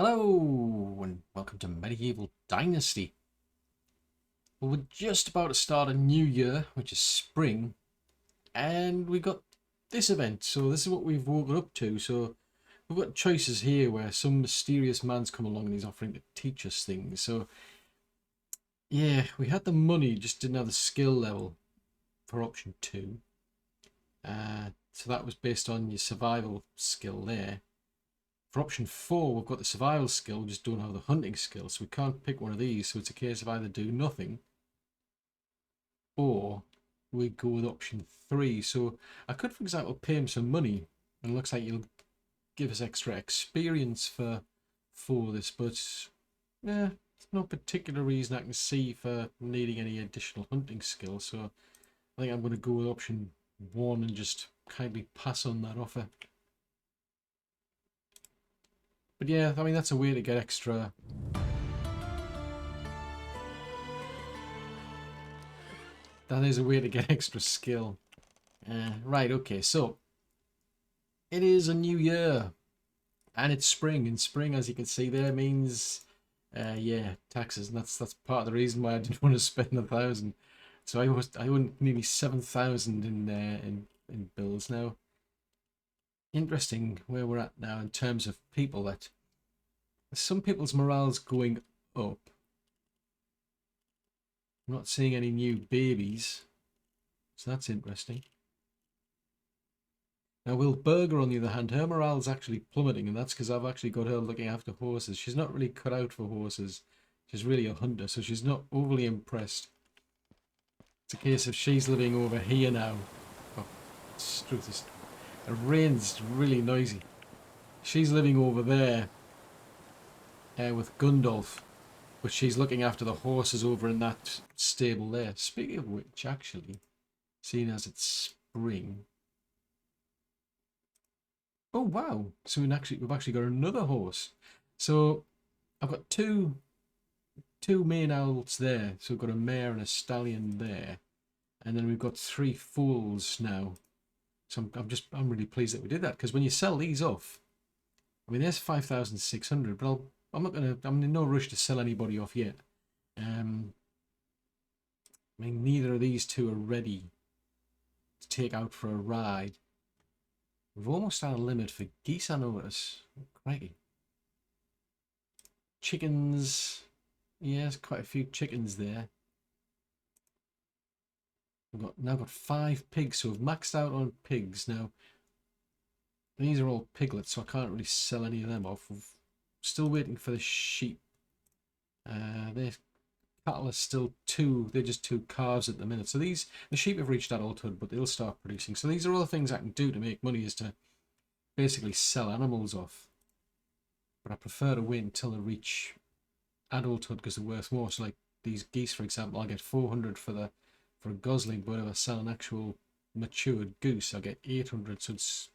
Hello and welcome to Medieval Dynasty. Well, we're just about to start a new year, which is spring, and we got this event. So this is what we've woken up to. So we've got choices here where some mysterious man's come along and he's offering to teach us things. So yeah, we had the money, just didn't have the skill level for option 2. So that was based on your survival skill there. For option 4, we've got the survival skill, we just don't have the hunting skill, so we can't pick one of these. So it's a case of either do nothing or we go with option 3. So I could, for example, pay him some money, and it looks like he'll give us extra experience for this, but yeah, there's no particular reason I can see for needing any additional hunting skill. So I think I'm going to go with option 1 and just kindly pass on that offer. But yeah, I mean, that's a way to get extra. That is a way to get extra skill. Right, okay, so it is a new year and it's spring. And spring, as you can see there, means yeah, taxes. And that's part of the reason why I didn't want to spend 1,000. So I owed nearly 7,000 in bills now. Interesting where we're at now in terms of people. That some people's morale's going up. I'm not seeing any new babies, so that's interesting. Now, Will Berger, on the other hand, her morale's actually plummeting, and that's because I've actually got her looking after horses. She's not really cut out for horses. She's really a hunter, so she's not overly impressed. It's a case of she's living over here now. Oh, the rain's really noisy. She's living over there with Gundolf, but she's looking after the horses over in that stable there. Speaking of which, actually, seeing as it's spring. Oh wow! So we've actually got another horse. So I've got two main owls there. So we've got a mare and a stallion there, and then we've got 3 foals now. So I'm really pleased that we did that, because when you sell these off, I mean, there's 5,600, but I'm in no rush to sell anybody off yet. I mean, neither of these two are ready to take out for a ride. We've almost had a limit for geese, I notice. Crikey. Chickens. Yeah, there's quite a few chickens there. We've now got 5 pigs, so we've maxed out on pigs. Now, these are all piglets, so I can't really sell any of them off. We're still waiting for the sheep. Their cattle are still they're just 2 calves at the minute. So the sheep have reached adulthood, but they'll start producing. So these are all the things I can do to make money, is to basically sell animals off. But I prefer to wait until they reach adulthood, because they're worth more. So like these geese, for example, I'll get 400 for a gosling, but if I sell an actual matured goose, I get 800. So it's,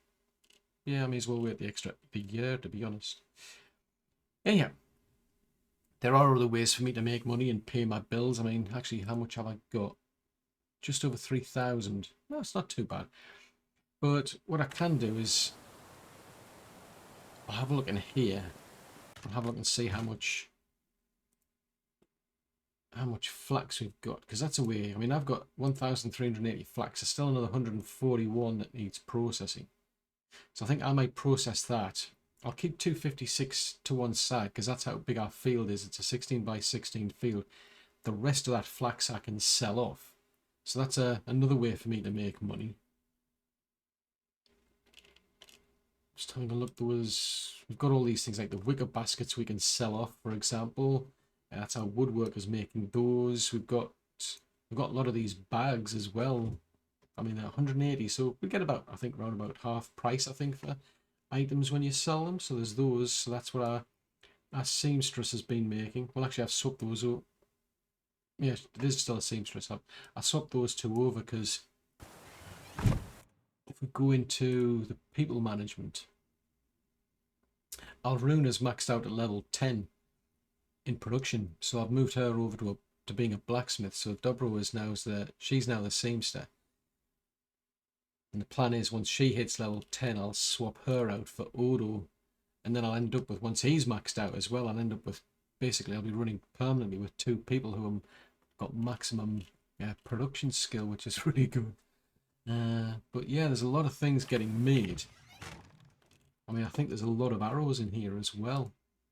yeah, I may as well wait the year, to be honest. Anyhow, there are other ways for me to make money and pay my bills. I mean, actually, how much have I got? Just over 3,000. No, it's not too bad. But what I can do is I'll have a look in here. I'll have a look and see how much flax we've got, because that's a way. I mean, I've got 1,380 flax. There's still another 141 that needs processing. So I think I might process that. I'll keep 256 to one side, because that's how big our field is. It's a 16 by 16 field. The rest of that flax I can sell off. So that's another way for me to make money. Just having a look, we've got all these things like the wicker baskets we can sell off, for example. That's how woodworkers making those. We've got a lot of these bags as well. I mean, they're 180, so we get about, I think, around about half price, I think, for items when you sell them. So there's those. So that's what our seamstress has been making. Well, actually, I've swapped those over. Yeah, it is still a seamstress. I swapped those 2 over, because if we go into the people management, Alruna's maxed out at level 10 in production, so I've moved her over to being a blacksmith. So Dobro she's now the seamster, and the plan is once she hits level 10, I'll swap her out for Odo and then I'll end up with, once he's maxed out as well, I'll end up with, basically I'll be running permanently with 2 people who have got maximum production skill, which is really good. But yeah, there's a lot of things getting made. I mean, I think there's a lot of arrows in here as well.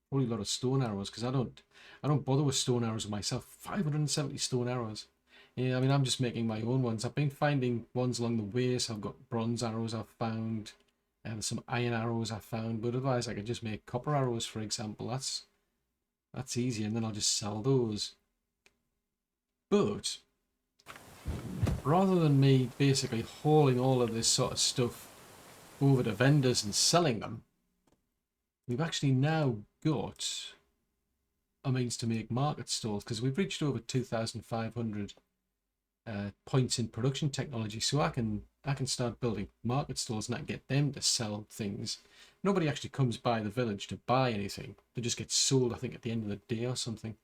Probably a lot of stone arrows, because I don't bother with stone arrows myself. 570 stone arrows. Yeah, I mean, I'm just making my own ones. I've been finding ones along the way, so I've got bronze arrows I've found, and some iron arrows I found, but otherwise I could just make copper arrows, for example. That's easy, and then I'll just sell those. But rather than me basically hauling all of this sort of stuff over to vendors and selling them, we've actually now got a means to make market stalls, because we've reached over 2,500 points in production technology, so I can start building market stalls and I can get them to sell things. Nobody actually comes by the village to buy anything. They just get sold, I think, at the end of the day or something.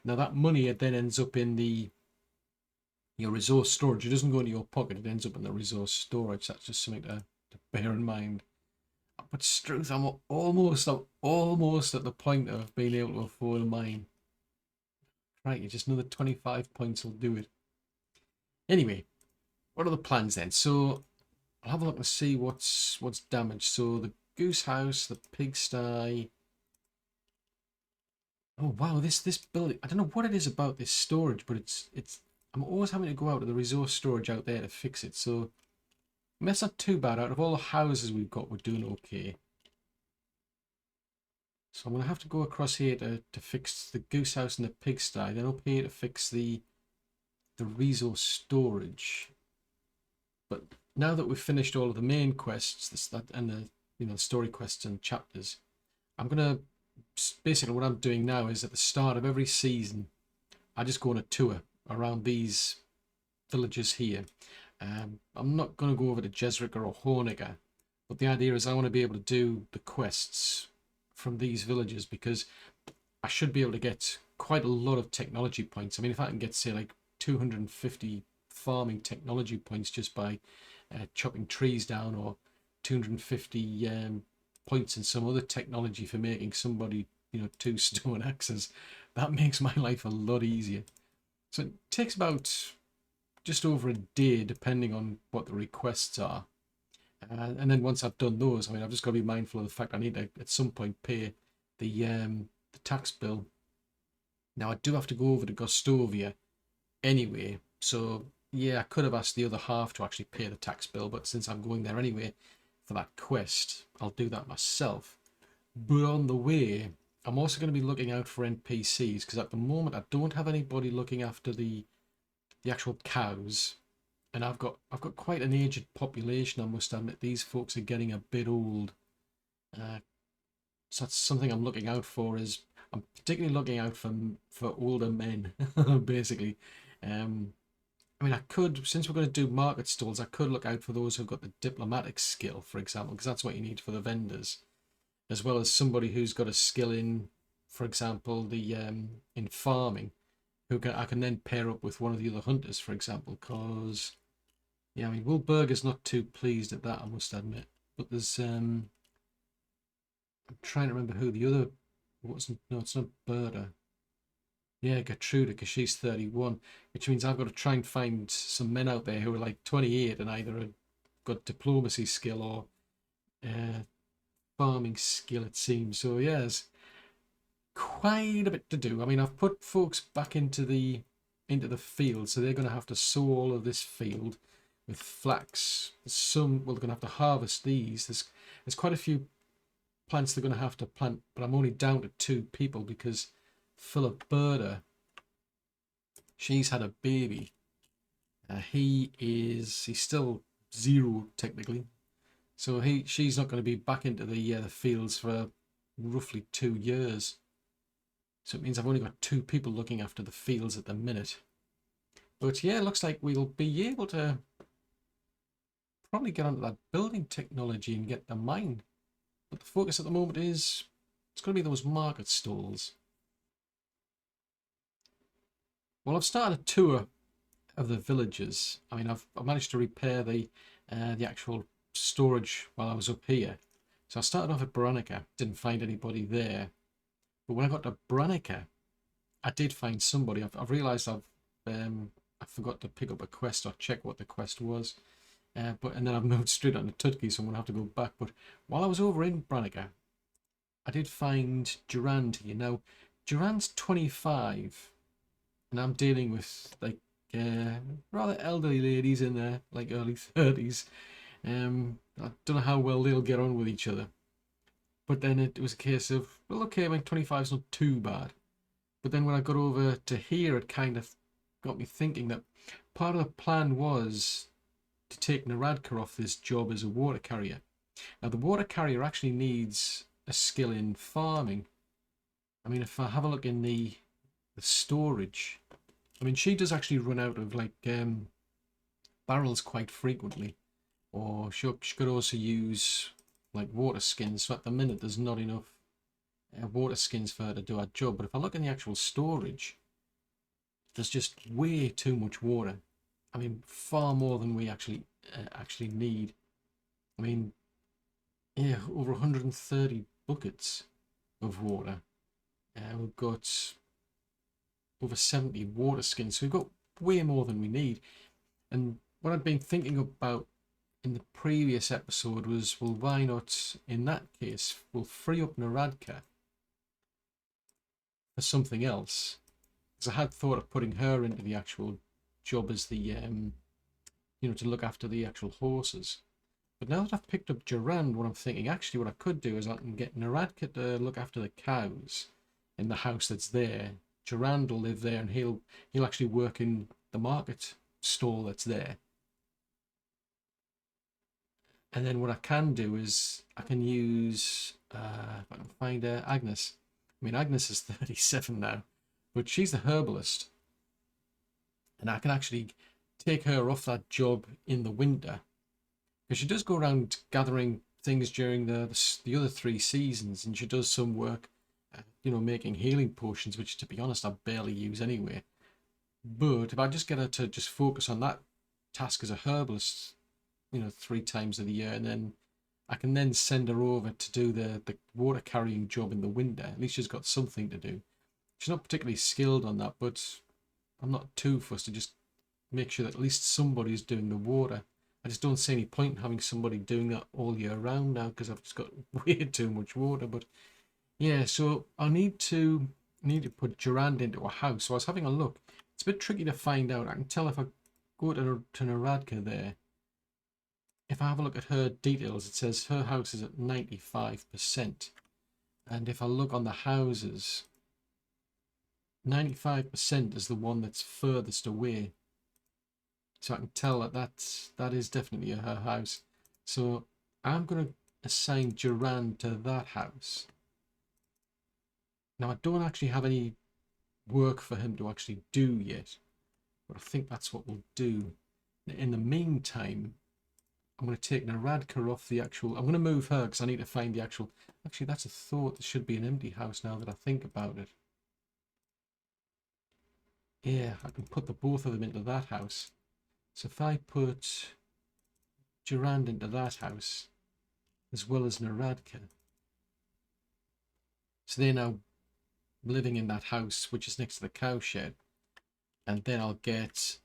Now that money, it then ends up in your resource storage. It doesn't go into your pocket, it ends up in the resource storage. That's just something to bear in mind. But Struth, I'm almost at the point of being able to afford a mine. Right, just another 25 points will do it. Anyway, what are the plans then? So I'll have a look and see what's damaged. So the goose house, the pigsty. Oh wow, this building. I don't know what it is about this storage, but it's. I'm always having to go out to the resource storage out there to fix it. So I mean, that's not too bad. Out of all the houses we've got, we're doing okay. So I'm going to have to go across here to fix the goose house and the pigsty. Then up here to fix the resource storage. But now that we've finished all of the main quests, and the story quests and chapters, I'm gonna basically, what I'm doing now is at the start of every season, I just go on a tour around these villages here. I'm not going to go over to Jesrica or Horniger, but the idea is I want to be able to do the quests from these villages, because I should be able to get quite a lot of technology points. I mean, if I can get, say, like 250 farming technology points just by chopping trees down, or 250 points in some other technology for making somebody, 2 stone axes, that makes my life a lot easier. So it takes about just over a day, depending on what the requests are. And then once I've done those, I mean, I've just got to be mindful of the fact I need to, at some point, pay the tax bill. Now, I do have to go over to Gostovia anyway, so yeah, I could have asked the other half to actually pay the tax bill, but since I'm going there anyway for that quest, I'll do that myself. But on the way, I'm also going to be looking out for NPCs, because at the moment I don't have anybody looking after the actual cows, and I've got quite an aged population. I must admit, these folks are getting a bit old. So that's something I'm looking out for. Is I'm particularly looking out for older men, basically. I mean, I could, since we're going to do market stalls, I could look out for those who've got the diplomatic skill, for example, because that's what you need for the vendors, as well as somebody who's got a skill in, for example, the in farming, I can then pair up with one of the other hunters, for example, because, yeah, I mean, Will Berger's not too pleased at that, I must admit. But there's, I'm trying to remember who the other, no, it's not Berta. Yeah, Gertrude, because she's 31, which means I've got to try and find some men out there who are like 28 and either got diplomacy skill or farming skill, it seems. So yeah, there's quite a bit to do. I mean, I've put folks back into the field, so they're going to have to sow all of this field with flax. Well, they're going to have to harvest these. There's quite a few plants they're going to have to plant, but I'm only down to 2 people because Philipberta, she's had a baby. He's still 0 technically, so she's not going to be back into the fields for roughly 2 years. So it means I've only got 2 people looking after the fields at the minute. But yeah, it looks like we'll be able to probably get onto that building technology and get the mine. But the focus at the moment is it's going to be those market stalls. Well, I've started a tour of the villages. I mean, I've managed to repair the actual storage while I was up here. So I started off at Bronica, didn't find anybody there. But when I got to Bronica, I did find somebody. I've realised I forgot to pick up a quest or check what the quest was. And then I've moved straight on to Tutki, so I'm going to have to go back. But while I was over in Bronica, I did find Jurand here. Now, Jurand's 25, and I'm dealing with like rather elderly ladies in their like early 30s. I don't know how well they'll get on with each other. But then it was a case of, well, okay, I mean, 25 is not too bad. But then when I got over to here, it kind of got me thinking that part of the plan was to take Naradka off this job as a water carrier. Now, the water carrier actually needs a skill in farming. I mean, if I have a look in the storage, I mean, she does actually run out of like barrels quite frequently. Or she could also use like water skins. So at the minute, there's not enough water skins for her to do her job. But if I look in the actual storage, there's just way too much water. I mean, far more than we actually need. I mean, yeah, over 130 buckets of water. We've got over 70 water skins, so we've got way more than we need. And what I've been thinking about in the previous episode was, well, why not, in that case, we'll free up Naradka for something else. Because I had thought of putting her into the actual job as the, to look after the actual horses. But now that I've picked up Jurand, what I'm thinking, actually what I could do is I can get Naradka to look after the cows in the house that's there. Jurand will live there and he'll actually work in the market stall that's there. And then what I can do is I can use, if I can find Agnes. I mean, Agnes is 37 now, but she's the herbalist. And I can actually take her off that job in the winter. Because she does go around gathering things during the other 3 seasons, and she does some work, making healing potions, which, to be honest, I barely use anyway. But if I just get her to just focus on that task as a herbalist, 3 times of the year, and then I can then send her over to do the water carrying job in the winter. At least she's got something to do. She's not particularly skilled on that, but I'm not too fussed to just make sure that at least somebody's doing the water. I just don't see any point in having somebody doing that all year round now, because I've just got way too much water. But yeah, so I need to put Jurand into a house. So I was having a look. It's a bit tricky to find out. I can tell if I go to Naradka there. If I have a look at her details, it says her house is at 95%. And if I look on the houses, 95% is the one that's furthest away. So I can tell that is definitely her house. So I'm going to assign Jurand to that house. Now, I don't actually have any work for him to actually do yet, but I think that's what we'll do. In the meantime, I'm going to take Naradka off the actual... I'm going to move her because I need to find the actual... Actually, that's a thought. There should be an empty house now that I think about it. Yeah, I can put the both of them into that house. So if I put Jurand into that house, as well as Naradka, so they're now living in that house, which is next to the cow shed. And then I'll get...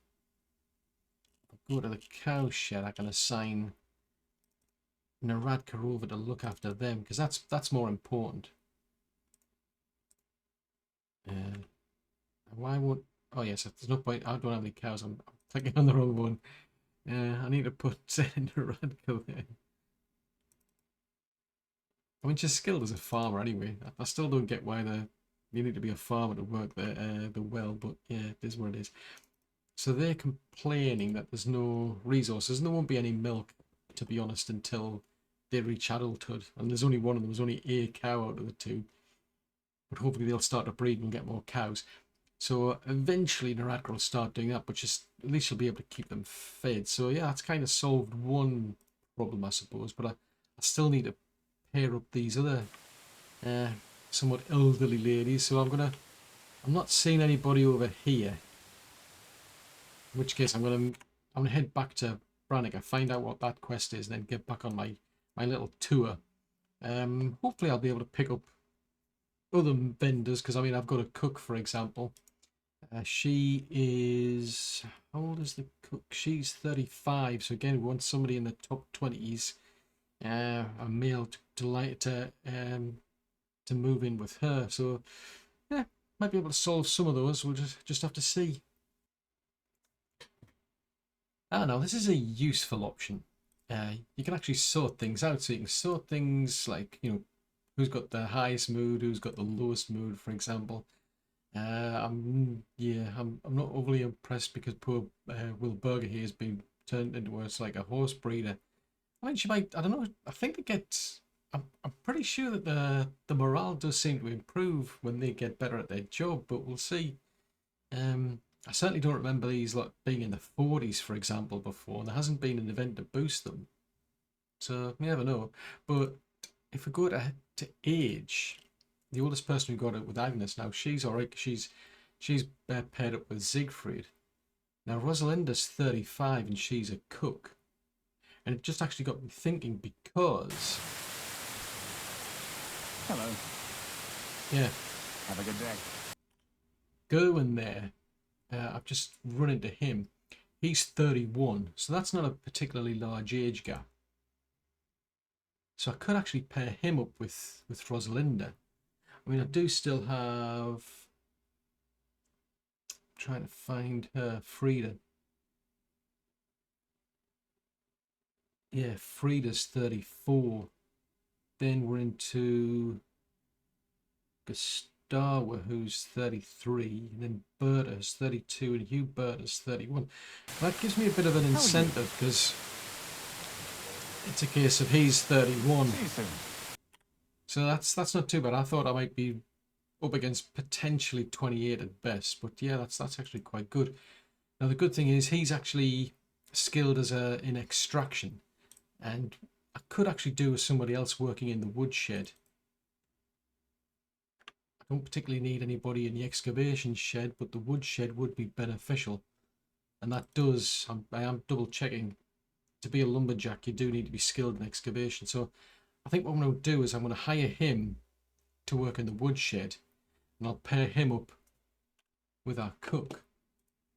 go to the cow shed, I can assign Naradka over to look after them, because that's more important. Why won't... Oh yes, there's no point. I don't have any cows. I'm clicking on the wrong one. I need to put Naradka there. I mean, she's skilled as a farmer anyway. I still don't get why you need to be a farmer to work the well, but yeah, it is what it is. So they're complaining that there's no resources, and there won't be any milk, to be honest, until they reach adulthood. And there's only one of them. There's only a cow out of the 2. But hopefully they'll start to breed and get more cows. So eventually Naradka will start doing that, but just at least she'll be able to keep them fed. So yeah, that's kind of solved one problem, I suppose. But I still need to pair up these other somewhat elderly ladies. So I'm not seeing anybody over here. In which case I'm gonna head back to Branica, find out what that quest is, and then get back on my little tour Hopefully I'll be able to pick up other vendors, because I mean I've got a cook, for example. She is, how old is the cook? She's 35. So again, we want somebody in the top 20s, a male to move in with her. So yeah, might be able to solve some of those. We'll just have to see. Ah, now this is a useful option. You can actually sort things out. So you can sort things like, who's got the highest mood, who's got the lowest mood, for example. I'm not overly impressed because poor Will Burger here has been turned into like a horse breeder. I mean, she might. I don't know. I think they get. I'm pretty sure that the morale does seem to improve when they get better at their job, but we'll see. I certainly don't remember these like being in the 40s, for example, before, and there hasn't been an event to boost them. So you never know. But if we go to age, the oldest person who got it with Agnes now, she's alright. She's paired up with Siegfried. Now Rosalinda's 35 and she's a cook, and it just actually got me thinking because. Hello. Yeah. Have a good day. Gerwin there. I've just run into him. He's 31, so that's not a particularly large age gap. So I could actually pair him up with Rosalinda. I mean, I do still have. I'm trying to find her, Frida. Yeah, Frida's 34. Then we're into Gustava, who's 33, and then Berta's 32, and Hugh Berta's 31. That gives me a bit of an incentive because it's a case of he's 31. See you soon. So that's not too bad. I thought I might be up against potentially 28 at best, but yeah, that's actually quite good. Now the good thing is he's actually skilled as in extraction, and I could actually do with somebody else working in the woodshed. I don't particularly need anybody in the excavation shed, but the woodshed would be beneficial, and that does. I am double checking. To be a lumberjack, you do need to be skilled in excavation. So I think what I'm going to do is I'm going to hire him to work in the woodshed, and I'll pair him up with our cook.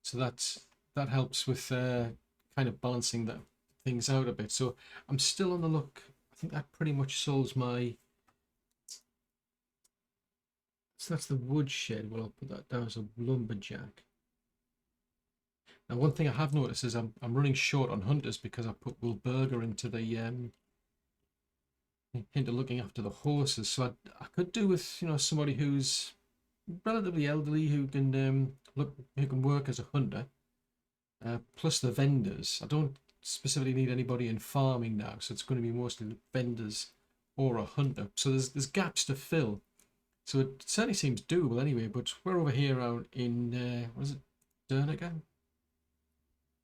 So that helps with kind of balancing things out a bit. So I'm still on the look. I think that pretty much solves my. So that's the woodshed. Well, I'll put that down as a lumberjack. Now, one thing I have noticed is I'm running short on hunters because I put Will Berger into the into looking after the horses. So I could do with somebody who's relatively elderly who can work as a hunter. Plus the vendors. I don't specifically need anybody in farming now, so it's going to be mostly the vendors or a hunter. So there's gaps to fill. So it certainly seems doable anyway. But we're over here out in what is it, Derniger?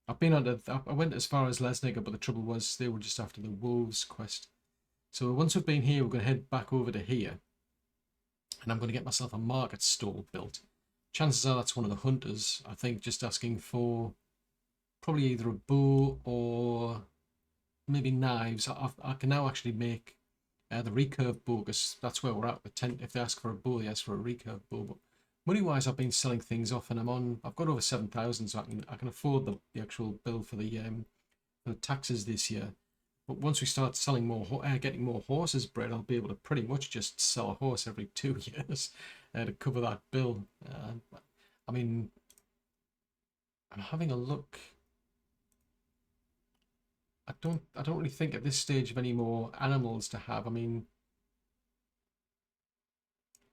I went as far as Lesniger, but the trouble was they were just after the wolves quest. So once we've been here, we're going to head back over to here, and I'm going to get myself a market stall built. Chances are that's one of the hunters. I think just asking for probably either a bow or maybe knives. I can now actually make the recurve bow, because that's where we're at with tent. If they ask for a bow, they ask for a recurve bow. But money wise, I've been selling things off, and I've got over 7,000, so I can afford the actual bill for the taxes this year. But once we start selling getting more horses bred, I'll be able to pretty much just sell a horse every 2 years to cover that bill. I mean, I'm having a look. I don't really think at this stage of any more animals to have. I mean,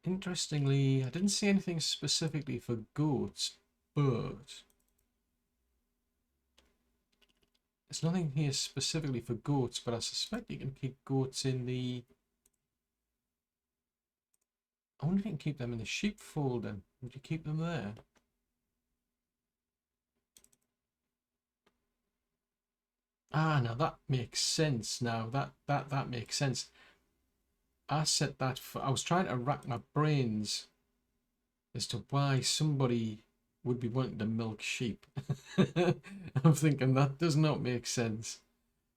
interestingly, I didn't see anything specifically for goats, but there's nothing here specifically for goats, but I suspect you can keep goats in the. I wonder if you can keep them in the sheepfold then. Would you keep them there? Ah, now that makes sense. Now that makes sense. I said that for. I was trying to rack my brains as to why somebody would be wanting to milk sheep. I'm thinking that does not make sense.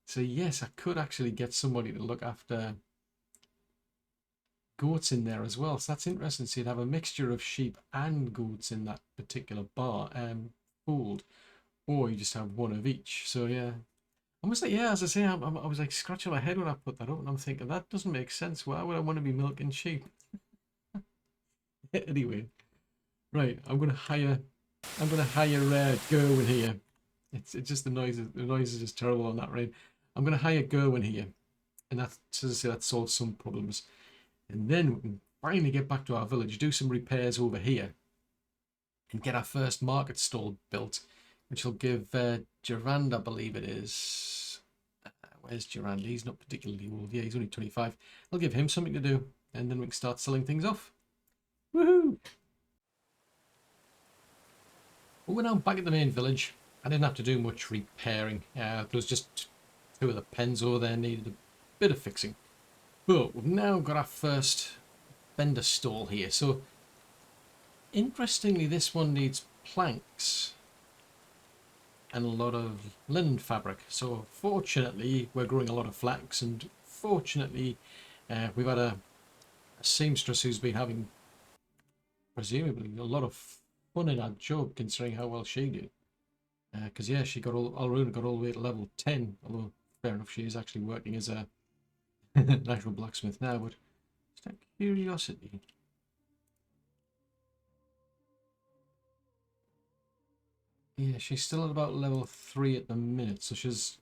So yes, I could actually get somebody to look after goats in there as well. So that's interesting. So you'd have a mixture of sheep and goats in that particular fold, or you just have one of each. So yeah, I was like, yeah, as I say, I was like scratching my head when I put that up, and I'm thinking that doesn't make sense. Why would I want to be milking sheep? Anyway, right, I'm gonna hire Gerwin here. It's just the noise is just terrible on that rain. I'm gonna hire Gerwin here, and that's, as I say, that solves some problems. And then we can finally get back to our village, do some repairs over here, and get our first market stall built, which will give Jurand, I believe it is. Where's Jurand? He's not particularly old. Yeah, he's only 25. I'll give him something to do, and then we can start selling things off. Woohoo! Well, we're now back at the main village. I didn't have to do much repairing. There was just 2 of the pens over there needed a bit of fixing. But we've now got our first vendor stall here. So, interestingly, this one needs planks and a lot of linen fabric. So, fortunately, we're growing a lot of flax, and fortunately, we've had a seamstress who's been having, presumably, a lot of fun in our job, considering how well she did. Because yeah, she got Alruna got all the way to level 10. Although fair enough, she is actually working as a natural blacksmith now. But just out of curiosity, yeah, she's still at about level 3 at the minute. So she's,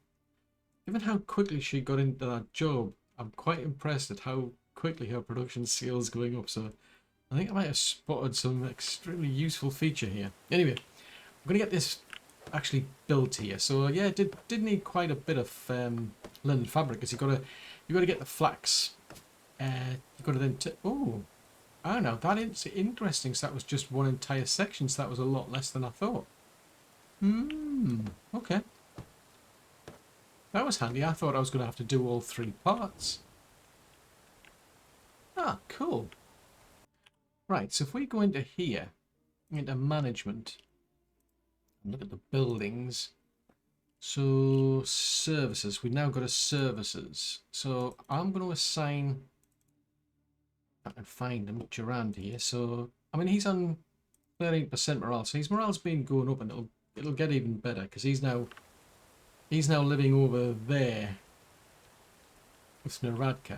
given how quickly she got into that job, I'm quite impressed at how quickly her production skills going up. So I think I might have spotted some extremely useful feature here. Anyway, I'm gonna get this actually built here. So yeah, it did need quite a bit of linen fabric, because you gotta get the flax. You gotta then oh, I don't know. That is interesting. So that was just one entire section. So that was a lot less than I thought. Okay. That was handy. I thought I was gonna have to do all 3 parts. Ah, cool. Right. So if we go into here, into management, look at the buildings. So services, we now got a services. So I'm going to assign, I can find him, Jurand here. So I mean, he's on 13% morale, so his morale's been going up, and it'll get even better, because he's now living over there with Naradka.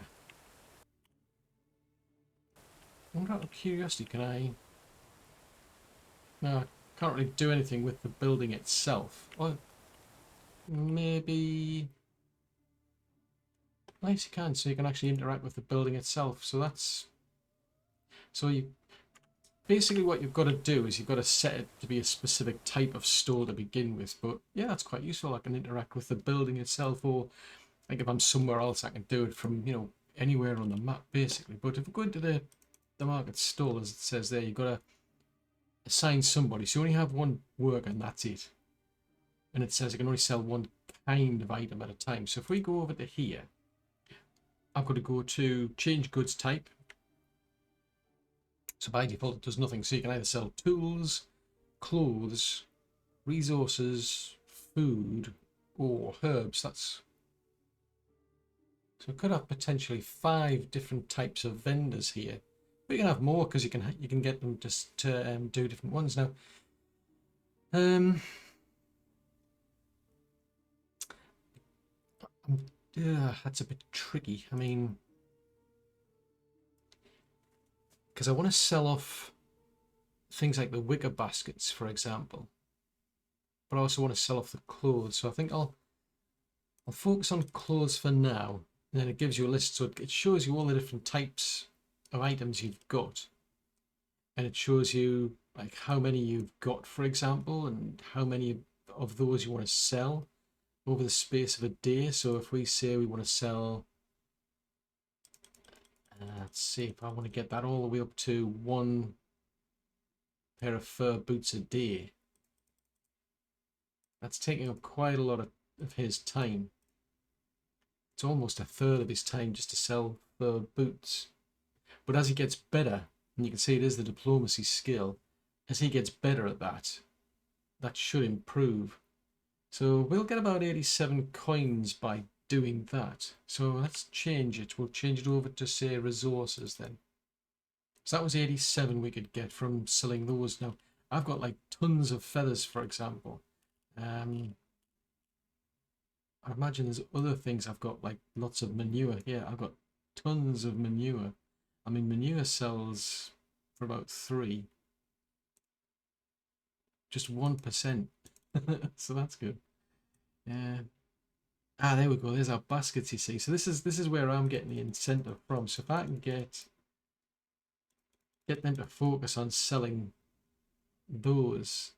I wonder, out of curiosity, can I? No, I can't really do anything with the building itself. Or maybe, nice, you can, so you can actually interact with the building itself. So that's, so you basically, what you've got to do is you've got to set it to be a specific type of store to begin with. But yeah, that's quite useful. I can interact with the building itself, or like if I'm somewhere else, I can do it from, you know, anywhere on the map basically. But if we go into the market stall, as it says there, you've got to assign somebody. So you only have one worker, and that's it. And it says you can only sell one kind of item at a time. So if we go over to here, I've got to go to change goods type. So by default it does nothing. So you can either sell tools, clothes, resources, food, or herbs. That's, so we could have potentially 5 different types of vendors here. But you can have more, because you can get them just to do different ones now. That's a bit tricky. I mean, because I want to sell off things like the wicker baskets, for example, but I also want to sell off the clothes. So I think I'll focus on clothes for now. And then it gives you a list, so it shows you all the different types of items you've got, and it shows you like how many you've got, for example, and how many of those you want to sell over the space of a day. So if we say we want to sell, let's see, if I want to get that all the way up to 1 pair of fur boots a day, that's taking up quite a lot of his time. It's almost a third of his time just to sell fur boots. But as he gets better, and you can see it is the diplomacy skill, as he gets better at that, that should improve. So we'll get about 87 coins by doing that. So let's change it. We'll change it over to, say, resources then. So that was 87 we could get from selling those. Now, I've got like tons of feathers, for example. I imagine there's other things. I've got like lots of manure. Yeah, I've got tons of manure. I mean, manure sells for about 3. Just 1%. So that's good. Yeah. Ah, there we go. There's our baskets, you see. So this is where I'm getting the incentive from. So if I can get them to focus on selling those.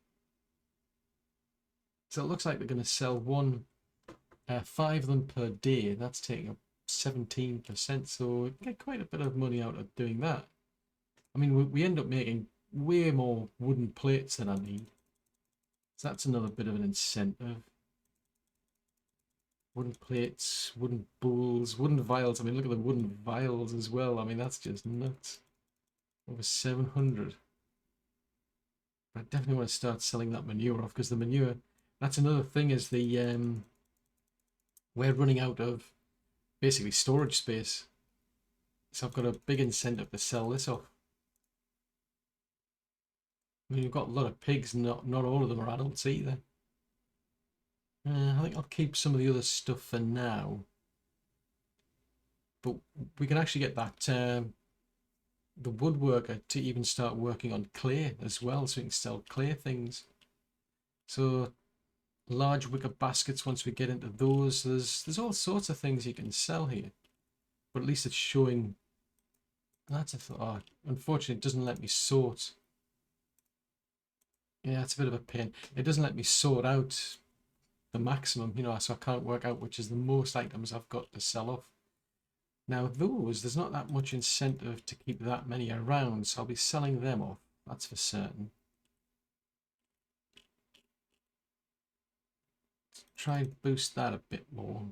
So it looks like they're going to sell 5 of them per day. That's taking up 17%. So we get quite a bit of money out of doing that. I mean, we end up making way more wooden plates than I need. So that's another bit of an incentive. Wooden plates, wooden bowls, wooden vials. I mean, look at the wooden vials as well. I mean, that's just nuts. Over 700. I definitely want to start selling that manure off, because the manure, that's another thing, is the we're running out of basically storage space. So I've got a big incentive to sell this off. I mean, we've got a lot of pigs, not all of them are adults either. I think I'll keep some of the other stuff for now. But we can actually get that the woodworker to even start working on clay as well, so we can sell clay things. So large wicker baskets, once we get into those, there's all sorts of things you can sell here. But at least it's showing. That's a thought. Unfortunately, it doesn't let me sort. Yeah, it's a bit of a pain. It doesn't let me sort out the maximum, you know, so I can't work out which is the most items I've got to sell off. Now there's not that much incentive to keep that many around, so I'll be selling them off, that's for certain. Let's try and boost that a bit more,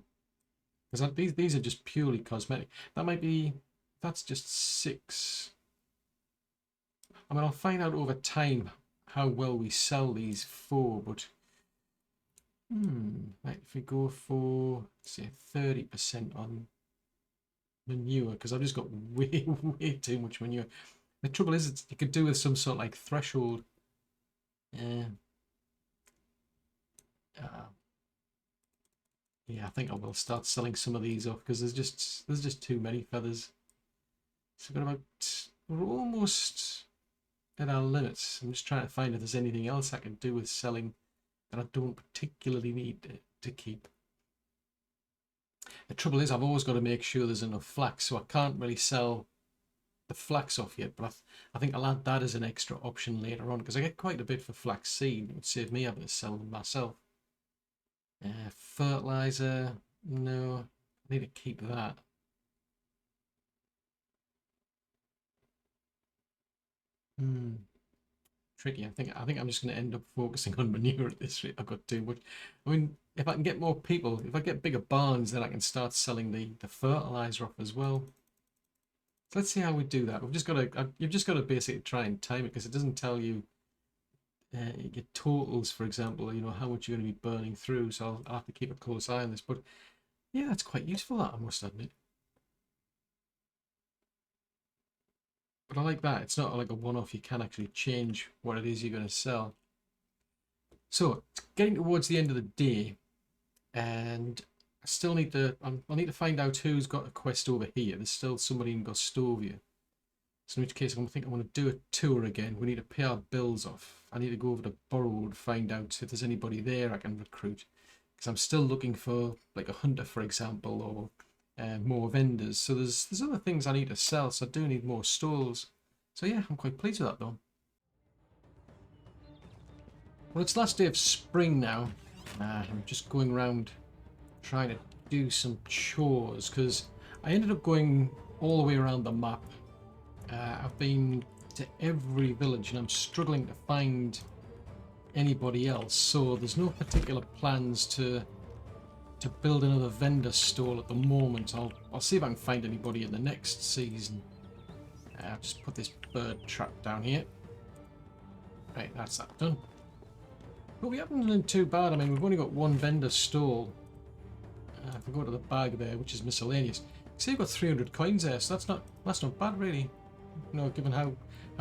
because these are just purely cosmetic. That might be, that's just 6. I mean, I'll find out over time how well we sell these for, but right, if we go for, say, 30% on manure, because I've just got way too much manure. The trouble is, you could do with some sort of like threshold. Yeah, I think I will start selling some of these off, because there's just too many feathers. So we're almost at our limits. I'm just trying to find if there's anything else I can do with selling that I don't particularly need to keep. The trouble is, I've always got to make sure there's enough flax, so I can't really sell the flax off yet, but I think I'll add that as an extra option later on, because I get quite a bit for flax seed. It would save me having to sell them myself. Fertilizer, no, I need to keep that. Tricky. I think I'm just going to end up focusing on manure at this rate. I've got too much. I mean, if I can get more people, if I get bigger barns, then I can start selling the fertilizer off as well. So let's see how we do that. You've just got to basically try and time it, because it doesn't tell you your totals, for example, you know, how much you're going to be burning through. So I'll have to keep a close eye on this. But yeah, that's quite useful, that, I must admit. But I like that. It's not like a one-off. You can actually change what it is you're going to sell. So it's getting towards the end of the day, and I still need to. I need to find out who's got a quest over here. There's still somebody in Gostovia. So in which case, I think I want to do a tour again. We need to pay our bills off. I need to go over to Borrowed, find out if there's anybody there I can recruit, because I'm still looking for like a hunter, for example, or more vendors. So there's other things I need to sell, so I do need more stalls. So yeah, I'm quite pleased with that though. Well, it's last day of spring now. I'm just going around trying to do some chores, because I ended up going all the way around the map. I've been to every village and I'm struggling to find anybody else, so there's no particular plans to build another vendor stall at the moment. I'll see if I can find anybody in the next season. I'll just put this bird trap down here. Right, that's that done. But we haven't done too bad. I mean, we've only got one vendor stall. If we go to the bag there, which is miscellaneous, see, we've got 300 coins there, so that's not bad really. you know, given how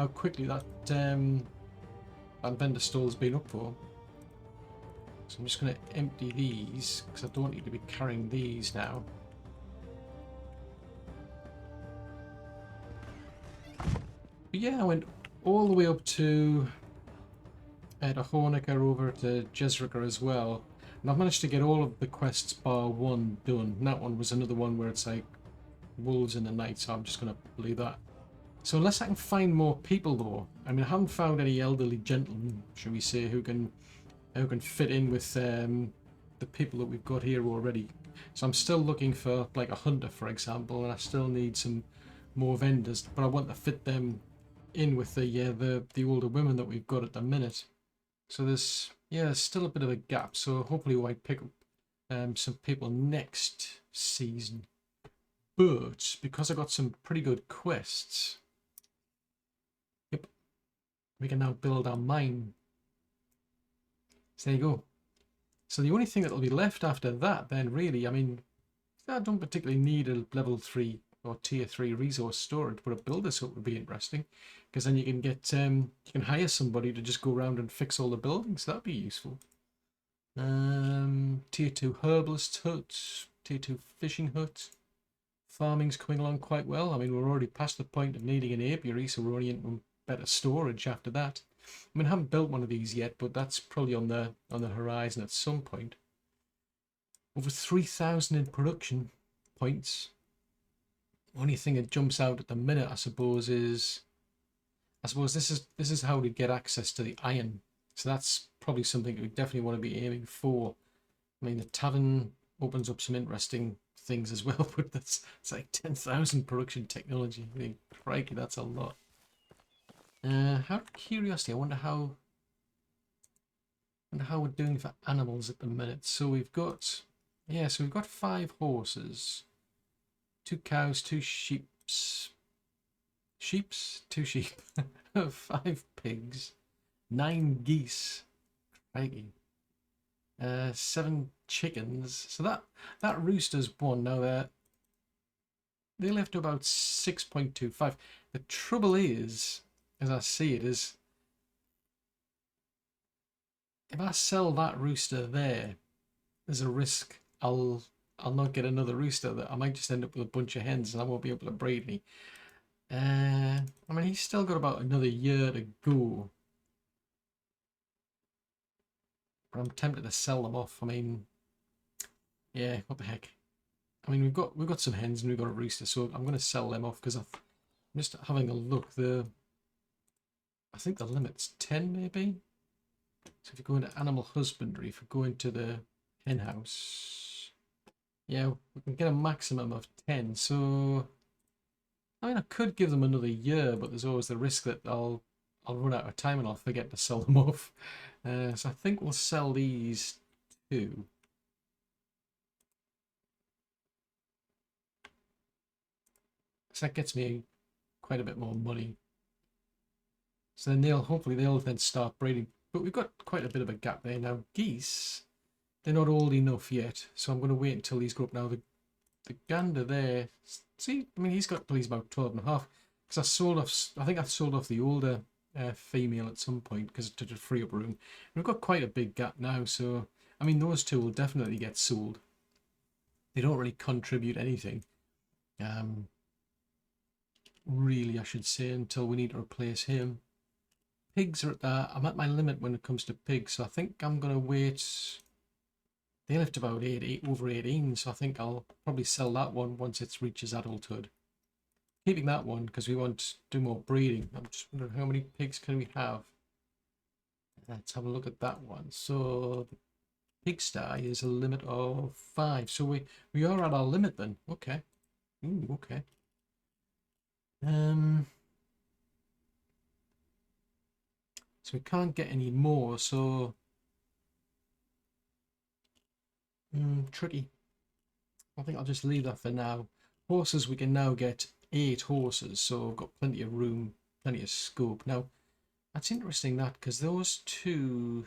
quickly that vendor stall's been up for. So I'm just going to empty these because I don't need to be carrying these now. But yeah, I went all the way up to Honecker, over to Jezrika as well. And I've managed to get all of the quests bar one done. And that one was another one where it's like wolves in the night, so I'm just going to leave that. So unless I can find more people though, I mean I haven't found any elderly gentlemen, should we say, who can fit in with the people that we've got here already. So I'm still looking for like a hunter, for example, and I still need some more vendors, but I want to fit them in with the older women that we've got at the minute. So there's still a bit of a gap. So hopefully we might pick up some people next season. But because I got some pretty good quests, yep, we can now build our mine. So there you go. So the only thing that'll be left after that, then, really, I mean, I don't particularly need a level 3 or tier 3 resource storage, but a builder sort would be interesting, because then you can get you can hire somebody to just go around and fix all the buildings. That'd be useful. Tier 2 herbalist hut, tier 2 fishing hut. Farming's coming along quite well. I mean, we're already past the point of needing an apiary, so we're only into better storage after that. I mean, I haven't built one of these yet, but that's probably on the horizon at some point. Over 3,000 in production points. Only thing that jumps out at the minute, I suppose this is how we get access to the iron. So that's probably something we definitely want to be aiming for. I mean, the tavern opens up some interesting things as well, but it's like 10,000 production technology. I mean, crikey, that's a lot. Out of curiosity, I wonder how we're doing for animals at the minute. So we've got 5 horses, 2 cows, 2 sheep, 2 sheep, 5 pigs, 9 geese, crikey, 7 chickens. So that rooster's one. Now they live to about 6.25. The trouble is, as I see it, is if I sell that rooster there's a risk I'll not get another rooster. That I might just end up with a bunch of hens and I won't be able to breed any. I mean, he's still got about another year to go, but I'm tempted to sell them off. I mean, yeah, what the heck. I mean, we've got some hens and we've got a rooster, so I'm going to sell them off because I'm just having a look. I think the limit's 10 maybe. So if you go into animal husbandry, if you go into the hen house, yeah, we can get a maximum of 10. So I mean, I could give them another year, but there's always the risk that I'll run out of time and I'll forget to sell them off. So I think we'll sell these 2. So that gets me quite a bit more money. So then hopefully they'll then start breeding. But we've got quite a bit of a gap there now. Geese, they're not old enough yet, so I'm going to wait until these grow up. Now the gander there, see, I mean, he's got till he's about 12 and a half. Because I think I sold off the older female at some point because to free up room. We've got quite a big gap now, so I mean, those 2 will definitely get sold. They don't really contribute anything. Really, I should say, until we need to replace him. Pigs are I'm at my limit when it comes to pigs, so I think I'm going to wait. They live to about over 18, so I think I'll probably sell that one once it reaches adulthood. Keeping that one because we want to do more breeding. I'm just wondering how many pigs can we have. Let's have a look at that one. So the pigsty is a limit of 5, so we are at our limit then. Okay. Ooh, okay. So we can't get any more, so tricky. I think I'll just leave that for now. Horses, we can now get 8 horses, so we've got plenty of room, plenty of scope. Now, that's interesting that, because those 2,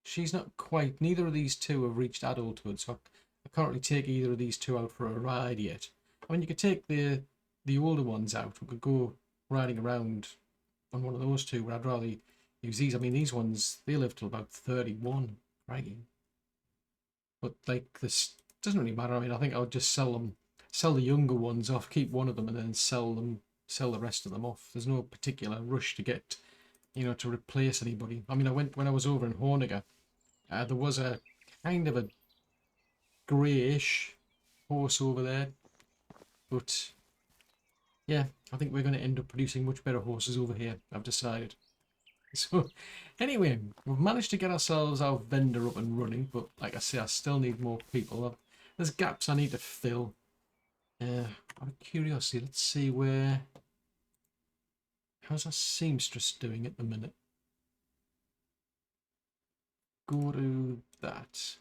she's not quite, neither of these 2 have reached adulthood, so I can't really take either of these 2 out for a ride yet. I mean, you could take the the older ones out, we could go riding around on one of those two, but I'd rather use these. I mean, these ones, they live till about 31, right? But like, this doesn't really matter. I mean, I think I would just sell the younger ones off, keep one of them, and then sell the rest of them off. There's no particular rush to get, to replace anybody. I mean, when I was over in Horniger, there was a kind of a greyish horse over there, but yeah, I think we're going to end up producing much better horses over here, I've decided. So anyway, we've managed to get ourselves our vendor up and running, but like I say, I still need more people. There's gaps I need to fill. Out of curiosity, let's see how's our seamstress doing at the minute? Go to that.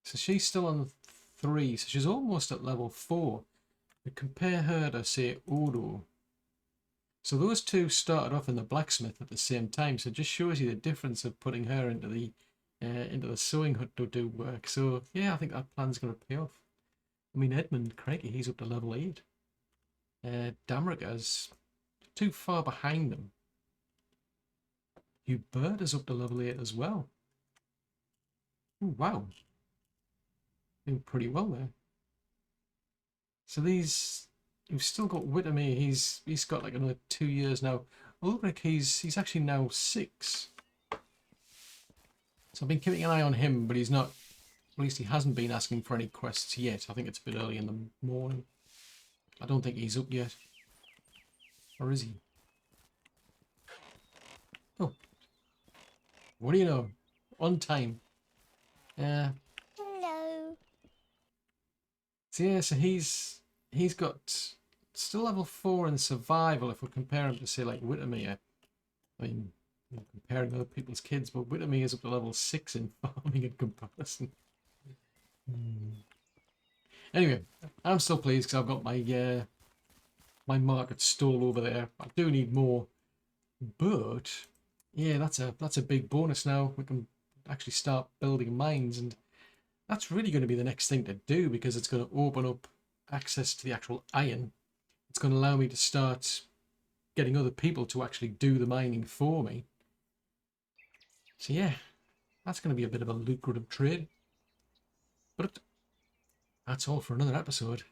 So she's still on 3, so she's almost at level 4. We compare her to, say, Odo. So those two started off in the blacksmith at the same time, so it just shows you the difference of putting her into the sewing hut to do work. So yeah, I think that plan's going to pay off. I mean, Edmund Craigie, he's up to level 8. Damrica's too far behind them. Hubert is up to level 8 as well. Ooh, wow. Doing pretty well there. So these, we've still got Whittemere. He's got like another 2 years now. Ulrich, he's actually now 6. So I've been keeping an eye on him, but he's not. At least he hasn't been asking for any quests yet. I think it's a bit early in the morning. I don't think he's up yet. Or is he? Oh. What do you know? On time. Hello. So yeah, so he's got still level 4 in survival if we compare him to, say, like Whittemere. I mean, comparing other people's kids, but Whittemere is up to level 6 in farming in comparison. Anyway, I'm still pleased because I've got my my market stall over there. I do need more, but yeah, that's a big bonus now. We can actually start building mines, and that's really going to be the next thing to do because it's going to open up access to the actual iron. It's going to allow me to start getting other people to actually do the mining for me. So yeah, that's going to be a bit of a lucrative trade. But that's all for another episode.